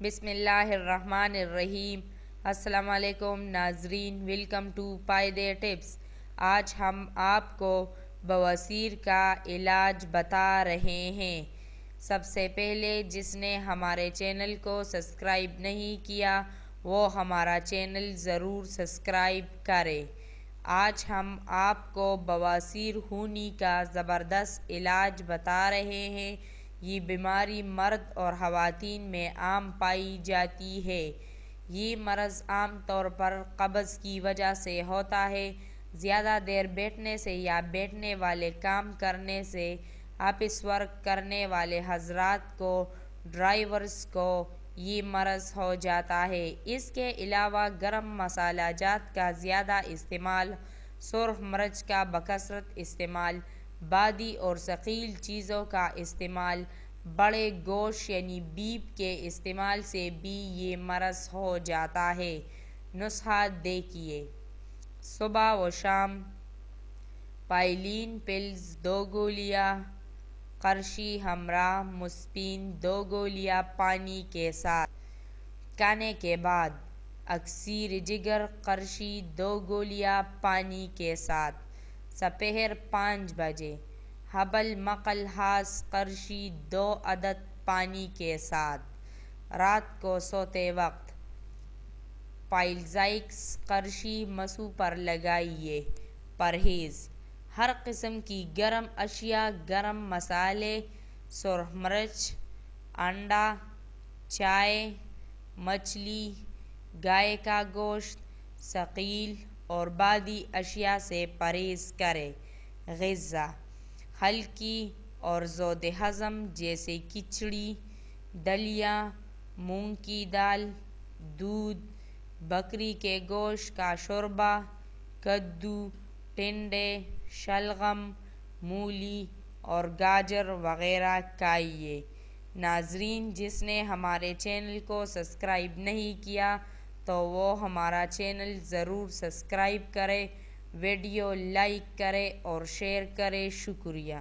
بسم اللہ الرحمن الرحیم۔ السلام علیکم ناظرین، ویلکم ٹو پائیدے ٹپس۔ آج ہم آپ کو بواسیر کا علاج بتا رہے ہیں۔ سب سے پہلے جس نے ہمارے چینل کو سبسکرائب نہیں کیا وہ ہمارا چینل ضرور سبسکرائب کرے۔ آج ہم آپ کو بواسیر خونی کا زبردست علاج بتا رہے ہیں۔ یہ بیماری مرد اور خواتین میں عام پائی جاتی ہے۔ یہ مرض عام طور پر قبض کی وجہ سے ہوتا ہے۔ زیادہ دیر بیٹھنے سے یا بیٹھنے والے کام کرنے سے، آفس ورک کرنے والے حضرات کو، ڈرائیورز کو یہ مرض ہو جاتا ہے۔ اس کے علاوہ گرم مسالہ جات کا زیادہ استعمال، سرخ مرچ کا بکثرت استعمال، بادی اور ثقیل چیزوں کا استعمال، بڑے گوشت یعنی بیف کے استعمال سے بھی یہ مرض ہو جاتا ہے۔ نسخہ دیکھیے۔ صبح و شام پائلین پلز 2 گولیاں، قرشی ہمراہ مسپین 2 گولیاں پانی کے ساتھ۔ کھانے کے بعد اکسیر جگر قرشی 2 گولیاں پانی کے ساتھ۔ سپہر 5 بجے حبل مقل ہاس قرشی 2 عدد پانی کے ساتھ۔ رات کو سوتے وقت پائلزائکس قرشی مسو پر لگائیے۔ پرہیز: ہر قسم کی گرم اشیاء، گرم مسالے، سرخ مرچ، انڈا، چائے، مچھلی، گائے کا گوشت، ثقیل اور بادی اشیاء سے پرہیز کریں۔ غذا: ہلکی اور ذود ہضم جیسے کھچڑی، دلیہ، مونگ کی دال، دودھ، بکری کے گوشت کا شوربہ، کدو، ٹنڈے، شلغم، مولی اور گاجر وغیرہ کھائیے۔ ناظرین، جس نے ہمارے چینل کو سبسکرائب نہیں کیا تو وہ ہمارا چینل ضرور سبسکرائب کرے، ویڈیو لائک کرے اور شیئر کرے۔ شکریہ۔